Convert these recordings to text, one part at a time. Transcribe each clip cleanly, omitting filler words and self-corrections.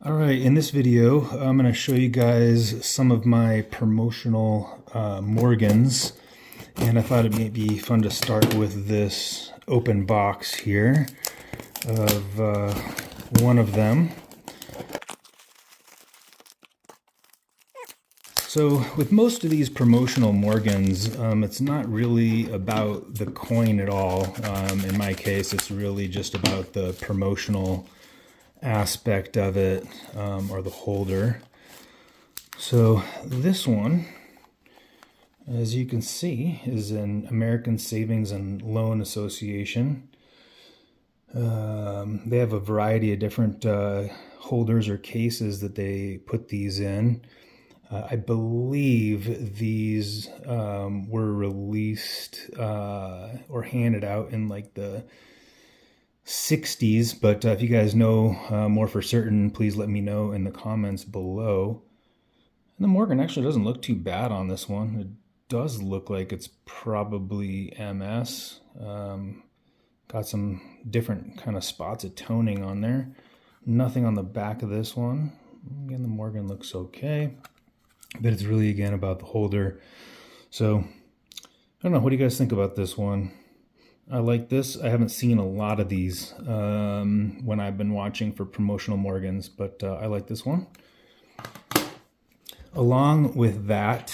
All right, in this video, I'm going to show you guys some of my promotional Morgans, and I thought it may be fun to start with this open box here of one of them. So with most of these promotional Morgans, it's not really about the coin at all. In my case, it's really just about the promotional aspect of it, or the holder. So this one, as you can see, is an American Savings and Loan Association. They have a variety of different holders or cases that they put these in. I believe these were released or handed out in like the 60s, but if you guys know more for certain, please let me know in the comments below. And the Morgan actually doesn't look too bad on this one. It does look like it's probably MS. Got some different kind of spots of toning on there. Nothing on the back of this one. Again, the Morgan looks okay, but it's really, again, about the holder. So, I don't know, what do you guys think about this one? I like this. I haven't seen a lot of these when I've been watching for promotional Morgans, but I like this one. Along with that,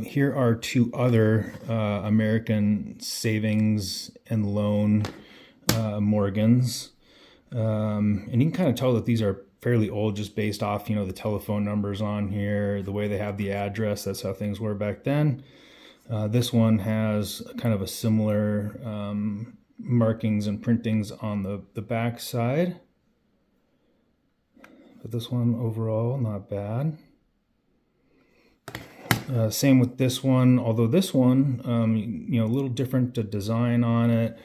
here are two other American Savings and Loan Morgans. And you can kind of tell that these are fairly old just based off, the telephone numbers on here, the way they have the address. That's how things were back then. This one has kind of a similar markings and printings on the back side. But this one overall, not bad. Same with this one, although this one, a little different design on it.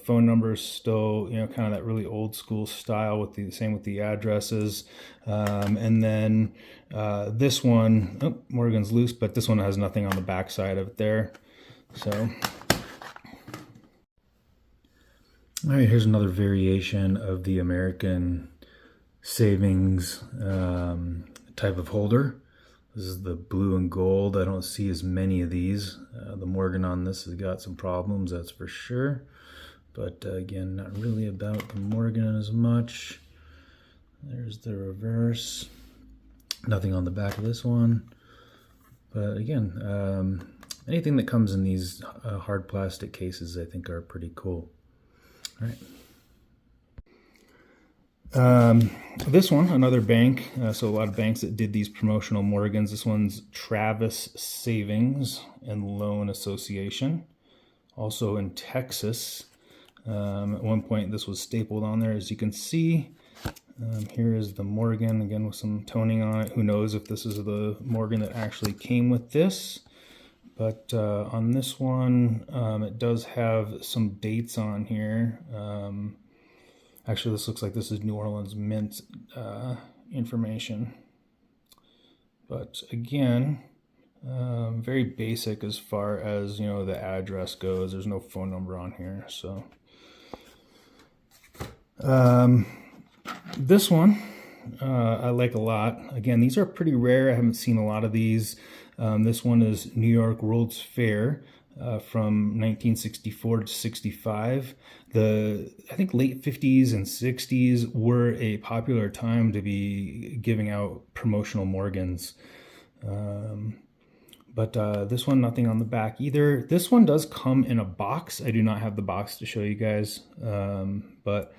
Phone numbers still, kind of that really old school style with the same with the addresses. And then this one, Morgan's loose, but this one has nothing on the back side of it there. So, all right, here's another variation of the American Savings type of holder. This is the blue and gold. I don't see as many of these. The Morgan on this has got some problems, that's for sure. But again, not really about the Morgan as much. There's the reverse. Nothing on the back of this one. But again, anything that comes in these hard plastic cases I think are pretty cool. All right. This one, another bank, so a lot of banks that did these promotional Morgans. This one's Travis Savings and Loan Association, also in Texas. At one point this was stapled on there, as you can see. Here is the Morgan, again with some toning on it. Who knows if this is the Morgan that actually came with this. But on this one, it does have some dates on here. Actually, this looks like this is New Orleans Mint information. But again, very basic as far as, the address goes. There's no phone number on here. So this one I like a lot. Again, these are pretty rare. I haven't seen a lot of these. This one is New York World's Fair. From 1964 to 65. I think late 50s and 60s were a popular time to be giving out promotional Morgans. But this one, nothing on the back either. This one does come in a box. I do not have the box to show you guys. But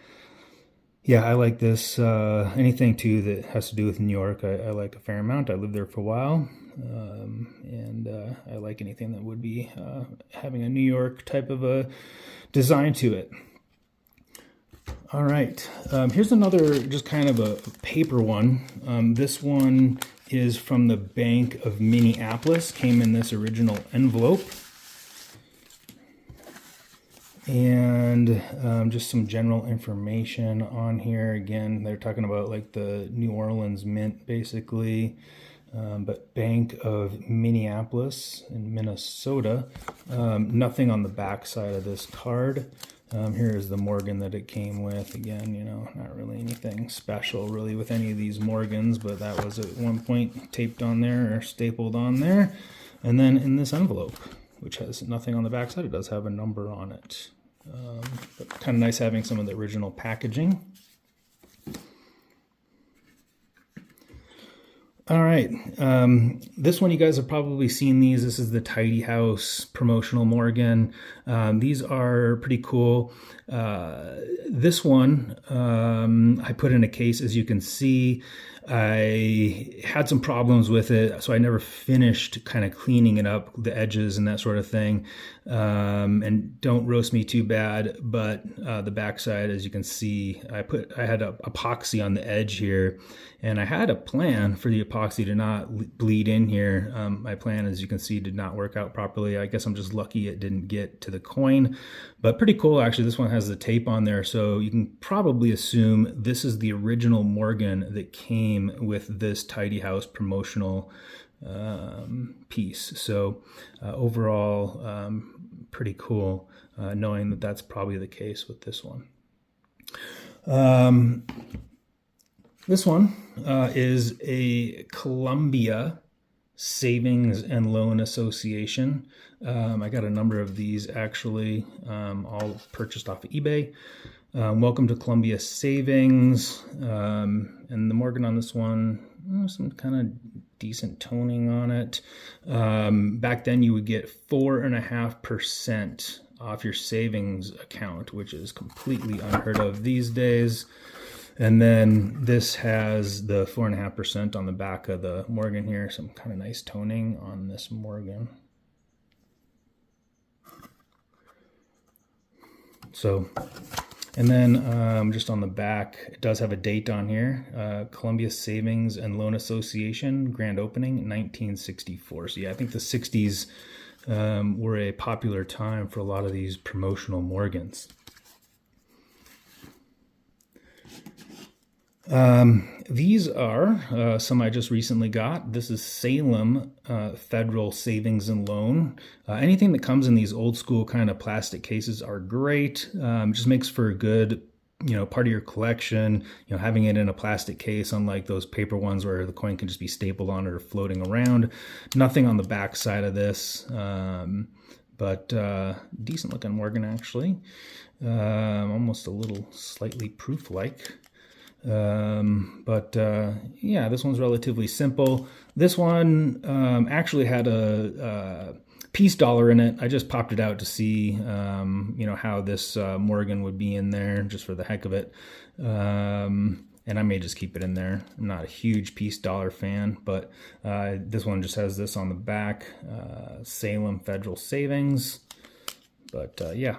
yeah, I like this. Anything too that has to do with New York, I like a fair amount. I lived there for a while. And I like anything that would be having a New York type of a design to it. All right, here's another just kind of a paper one. This one is from the Bank of Minneapolis, came in this original envelope. And just some general information on here. Again, they're talking about like the New Orleans Mint, basically. But Bank of Minneapolis in Minnesota. Nothing on the back side of this card. Here is the Morgan that it came with. Again, you know, not really anything special really with any of these Morgans, but that was at one point taped on there or stapled on there. And then in this envelope, which has nothing on the back side, it does have a number on it. But kind of nice having some of the original packaging. All right, this one you guys have probably seen these. This is the Tidy House Promotional Morgan. These are pretty cool. This one I put in a case, as you can see. I had some problems with it, so I never finished kind of cleaning it up, the edges and that sort of thing. And don't roast me too bad, but the backside, as you can see, I had a epoxy on the edge here, and I had a plan for the epoxy to not bleed in here. My plan, as you can see, did not work out properly. I guess I'm just lucky it didn't get to the coin, but pretty cool. Actually, this one has the tape on there, so you can probably assume this is the original Morgan that came with this Tidy House promotional piece. So overall, pretty cool, knowing that that's probably the case with this one. This one is a Columbia Savings and Loan Association. I got a number of these actually, all purchased off of eBay. Welcome to Columbia Savings. And the Morgan on this one, some kind of decent toning on it. Back then you would get 4.5% off your savings account, which is completely unheard of these days. And then this has the 4.5% on the back of the Morgan here. Some kind of nice toning on this Morgan. So, and then just on the back, it does have a date on here. Columbia Savings and Loan Association, grand opening, 1964. So yeah, I think the 60s were a popular time for a lot of these promotional Morgans. These are some I just recently got. This is Salem Federal Savings and Loan. Anything that comes in these old school kind of plastic cases are great. Just makes for a good, part of your collection, having it in a plastic case, unlike those paper ones where the coin can just be stapled on it or floating around. Nothing on the back side of this, but decent looking Morgan actually. Almost a little slightly proof-like. Yeah, this one's relatively simple. This one actually had a piece dollar in it. I just popped it out to see, how this Morgan would be in there just for the heck of it. And I may just keep it in there. I'm not a huge piece dollar fan, but this one just has this on the back, Salem Federal Savings. But yeah.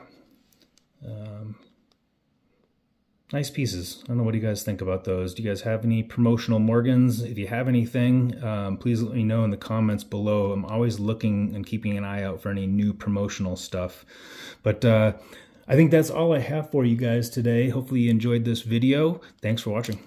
Nice pieces. I don't know, what do you guys think about those? Do you guys have any promotional Morgans? If you have anything, please let me know in the comments below. I'm always looking and keeping an eye out for any new promotional stuff. But I think that's all I have for you guys today. Hopefully you enjoyed this video. Thanks for watching.